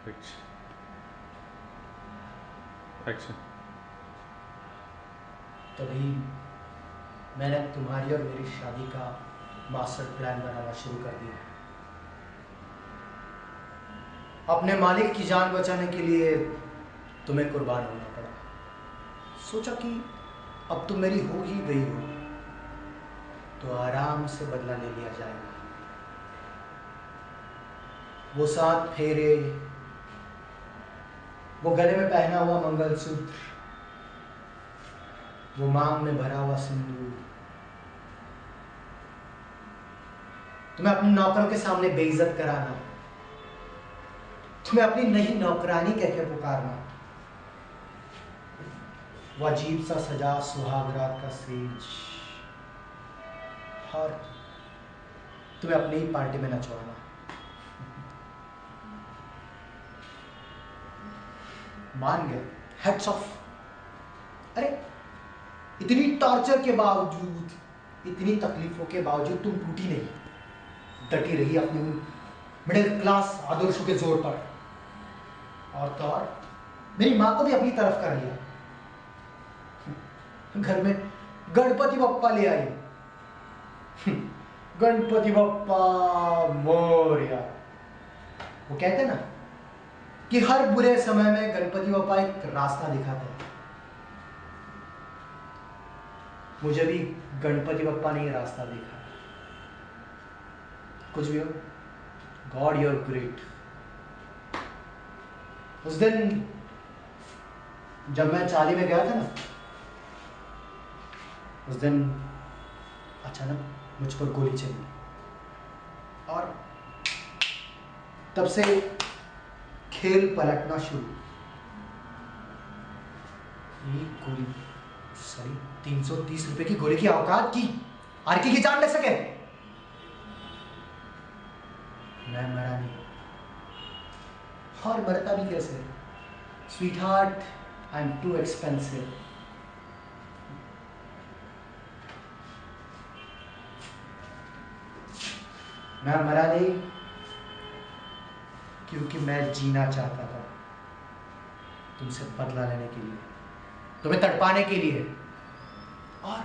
Action. तभी मैंने तुम्हारी और मेरी शादी का मास्टर प्लान बनाना शुरू कर दिया। अपने मालिक की जान बचाने के लिए तुम्हें कुर्बान होना पड़ा। सोचा कि अब तुम मेरी हो ही गई हो तो आराम से बदला ले लिया जाएगा। वो 7 फेरे, वो गले में पहना हुआ मंगलसूत्र, वो मांग में भरा हुआ सिंदूर, तुम्हें अपने नौकरों के सामने बेइज्जत कराना, तुम्हें अपनी नई नौकरानी कह के पुकारना, वो अजीब सा सजा सुहागरात का सेज, और तुम्हें अपनी ही पार्टी में नचवाना। मान गया, हेड्स ऑफ। अरे इतनी टॉर्चर के बावजूद, इतनी तकलीफों के बावजूद तुम टूटी नहीं, डटी रही अपनी मिडिल क्लास आदर्शों के जोर पर। और तो और मेरी मां को भी अपनी तरफ कर लिया। घर में गणपति बप्पा ले आई। गणपति बप्पा मोरया। वो कहते ना कि हर बुरे समय में गणपति बप्पा एक रास्ता दिखाता है। मुझे भी गणपति बप्पा ने ये रास्ता दिखा। कुछ भी हो, गॉड यूर ग्रेट। उस दिन जब मैं चाली में गया था ना, उस दिन अचानक मुझ पर गोली चली और तब से खेल पलटना शुरू। एक गोली, सॉरी 330 रुपए की गोली की औकात की आरके की जान ले सके। मैं मरा नहीं, और मरता भी कैसे? Sweet heart, I am too expensive. मैं मरा नहीं क्योंकि मैं जीना चाहता था, तुमसे बदला लेने के लिए, तुम्हें तड़पाने के लिए। और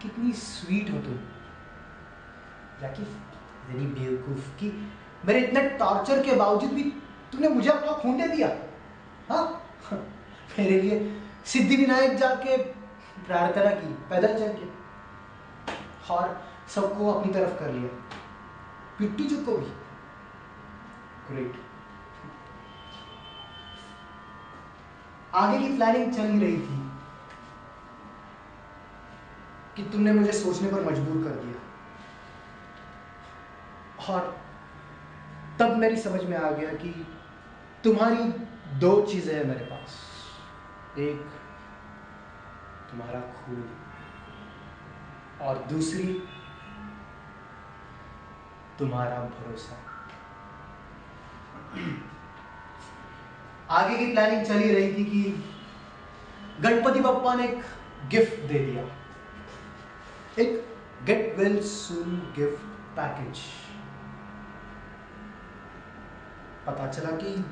कितनी स्वीट हो तुम जाकी, इतनी बेवकूफ की मेरे इतने टॉर्चर के बावजूद भी तुमने मुझे अपना खून दे दिया। हाँ, मेरे लिए सिद्धिविनायक जाके प्रार्थना की, पैदल चल के, और सबको अपनी तरफ कर लिया, पिट्टू जी को भी। ग्रेट। आगे की प्लानिंग चल ही रही थी कि तुमने मुझे सोचने पर मजबूर कर दिया। और तब मेरी समझ में आ गया कि तुम्हारी 2 चीजें हैं मेरे पास। एक तुम्हारा खून, और दूसरी तुम्हारा भरोसा। आगे की प्लानिंग चल ही रही थी कि गणपति बप्पा ने एक गिफ्ट दे दिया, एक get well soon gift package. पता चला कि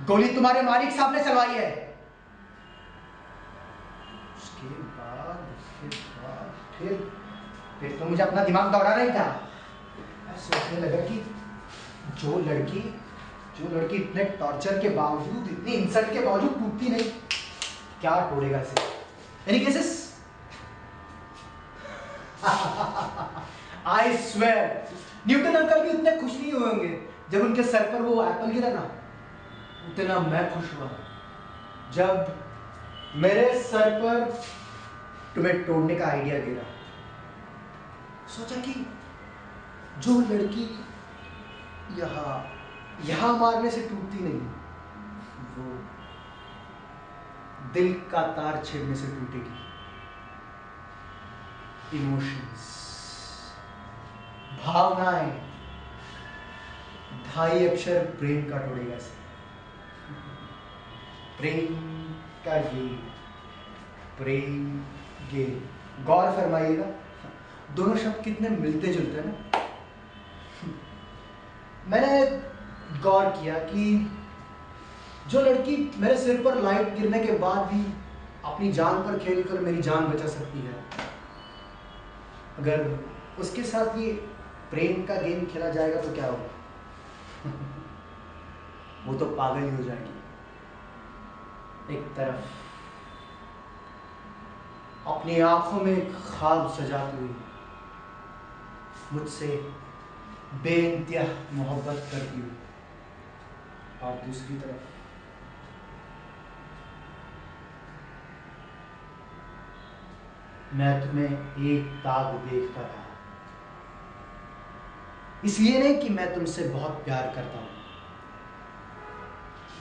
गोली तुम्हारे मालिक साहब ने चलवाई है। उसके बाद फिर तो मुझे अपना दिमाग दौड़ाना ही था। मैं सोचने लगा कि जो लड़की इतने टॉर्चर के बावजूद, इतनी इंसल्ट के बावजूद टूटती नहीं, क्या तोड़ेगा इसे? Any cases? I swear Newton uncle भी उतने खुश नहीं हुए होंगे जब उनके सर पर वो एप्पल गिरा ना, उतना मैं खुश हुआ जब मेरे सर पर तुम्हें तोड़ने का आइडिया गिरा। सोचा कि जो लड़की यहां मारने से टूटती नहीं, वो दिल का तार छेड़ने से टूटेगी। इमोशंस, भावनाएं, 2.5 अक्षर ब्रेन का तोड़ेगा इसे। प्रेम का गेम। गौर फरमाइएगा, दोनों शब्द कितने मिलते जुलते हैं ना। मैंने गौर किया कि जो लड़की मेरे सिर पर लाइट गिरने के बाद भी अपनी जान पर खेलकर मेरी जान बचा सकती है, अगर उसके साथ ये प्रेम का गेम खेला जाएगा तो क्या होगा? वो तो पागल ही हो जाएगी। एक तरफ अपनी आंखों में एक ख्वाब सजाती हुई मुझसे बेइंतहा मोहब्बत करती हुई, और दूसरी तरफ मैं तुम्हें एक ताक देखता था, इसलिए नहीं कि मैं तुमसे बहुत प्यार करता हूं,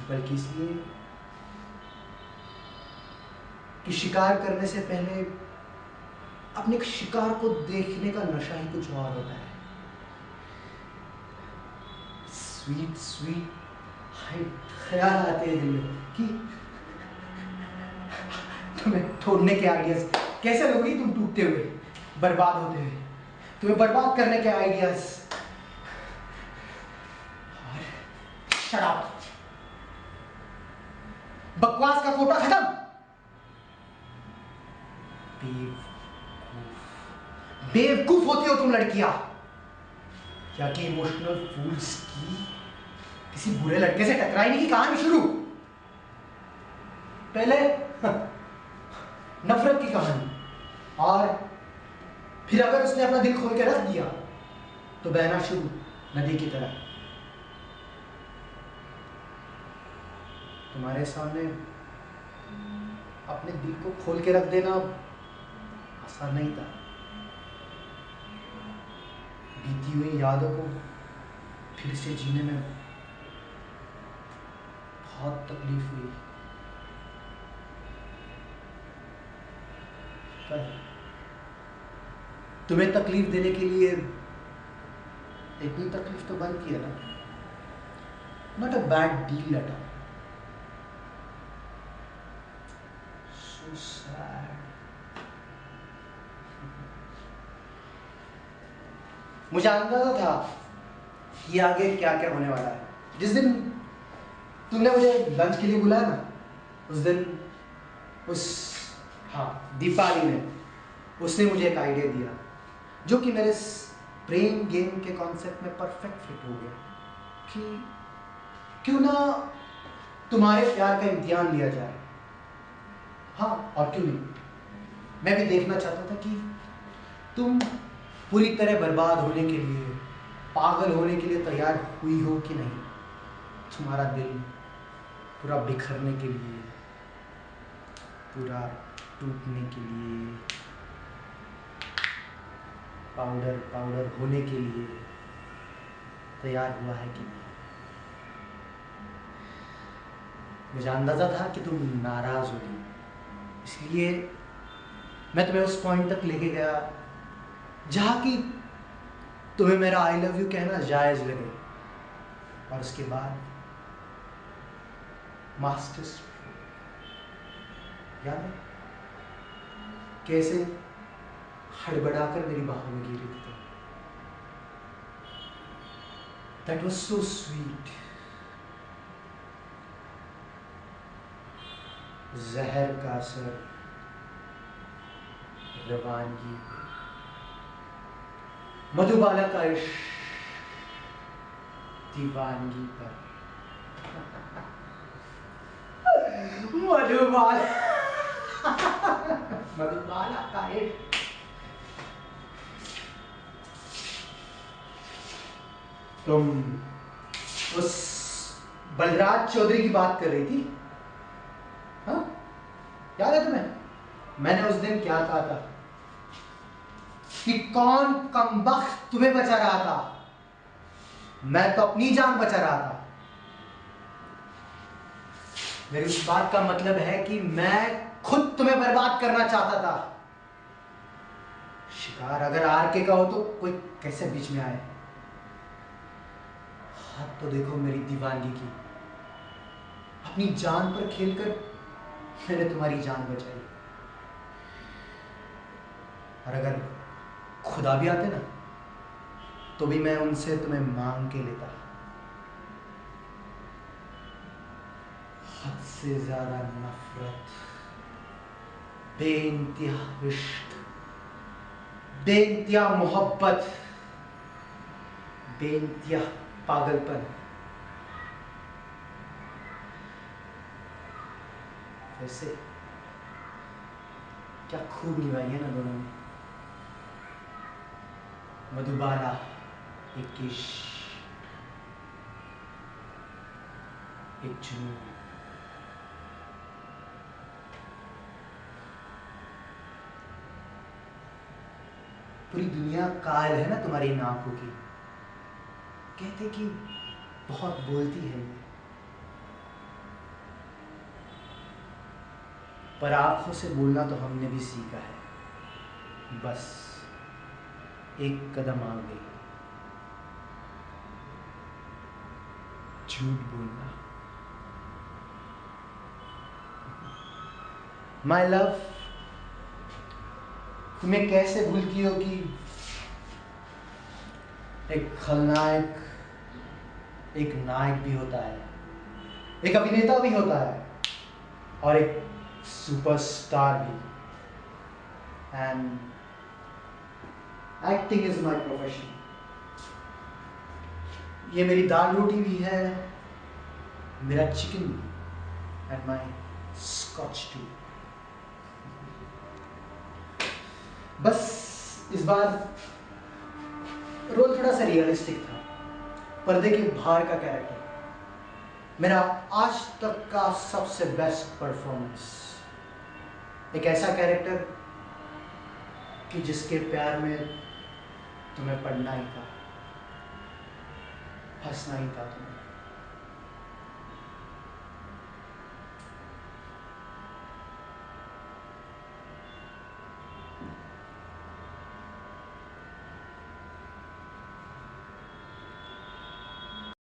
बल्कि इसलिए कि शिकार करने से पहले अपने शिकार को देखने का नशा ही कुछ और होता है। स्वीट स्वीट ख्याल आते हैं दिल में कि तुम्हें तोड़ने के आइडियाज कैसे लोगी, तुम टूटते हुए, बर्बाद होते हुए, तुम्हें बर्बाद करने के आइडियाज। शराब, बकवास का कोटा खत्म। बेवकूफ होती हो तुम लड़कियां, क्या कि इमोशनल फूल्स की किसी बुरे लड़के से टकराने की कहानी शुरू, पहले नफरत की कहानी, और फिर अगर उसने अपना दिल खोल के रख दिया तो बहना शुरू नदी की तरह। तुम्हारे सामने अपने दिल को खोल के रख देना आसान नहीं था। बीती हुई यादों को फिर से जीने में बहुत तकलीफ हुई, पर तुम्हें तकलीफ देने के लिए इतनी तकलीफ तो बंद की है ना। Not a bad deal at all. So sad. मुझे अंदाजा था कि आगे क्या क्या होने वाला है। जिस दिन तुमने मुझे लंच के लिए बुलाया ना, उस दिन दीपाली ने उसने मुझे एक आइडिया दिया जो कि मेरे प्रेम गेम के कॉन्सेप्ट में परफेक्ट फिट हो गया कि क्यों ना तुम्हारे प्यार का इम्तिहान लिया जाए। हाँ, और क्यों नहीं, मैं भी देखना चाहता था कि तुम पूरी तरह बर्बाद होने के लिए, पागल होने के लिए तैयार हुई हो कि नहीं। तुम्हारा दिल पूरा बिखरने के लिए, पूरा टूटने के लिए, पाउडर पाउडर होने के लिए तैयार हुआ है कि नहीं। मुझे अंदाजा था कि तुम नाराज होगी, इसलिए मैं तुम्हें उस पॉइंट तक लेके गया जहाँ की तुम्हें मेरा आई लव यू कहना जायज लगे, और उसके बाद मास्टर्स याद है कैसे हड़बड़ाकर मेरी बाहों में गिरी थी। That was so sweet. जहर का असर रवानगी, मधुबाला का इश्क दीवानगी पर। मधुबाला मधुबाला का इश्क। तुम उस बलराज चौधरी की बात कर रही थी, हाँ? याद है तुम्हें मैंने उस दिन क्या कहा था कि कौन कमबख्त तुम्हें बचा रहा था? मैं तो अपनी जान बचा रहा था। मेरी उस बात का मतलब है कि मैं खुद तुम्हें बर्बाद करना चाहता था। शिकार अगर आर के का हो तो कोई कैसे बीच में आए। हाथ तो देखो मेरी दीवानगी की, अपनी जान पर खेलकर मैंने तुम्हारी जान बचाई। और अगर खुदा भी आते ना तो भी मैं उनसे तुम्हें मांग के लेता। हद से ज्यादा नफरत, बेइंतहा इश्क, बेइंतहा मोहब्बत, बेइंतहा पागलपन। वैसे क्या खूब निभाई है ना दोनों ने। मधुबाला एक इश्क, एक जुनून। पूरी दुनिया कायल है ना तुम्हारी इन आंखों की। कहते कि बहुत बोलती है ये, पर आंखों से बोलना तो हमने भी सीखा है। बस एक कदम आगे, झूठ बोलना। माय लव, तुम्हें कैसे भूल की होगी एक खलनायक एक नायक भी होता है, एक अभिनेता भी होता है, और एक सुपरस्टार भी। And acting is my profession. ये मेरी दाल रोटी भी है, मेरा चिकन भी, एंड माय स्कॉच टू। बस इस बार रोल थोड़ा सा रियलिस्टिक था, पर्दे के बाहर का कैरेक्टर। मेरा आज तक का सबसे बेस्ट परफॉर्मेंस। एक ऐसा कैरेक्टर कि जिसके प्यार में तुम्हें पढ़ना ही था, हंसना ही था तुम्हें।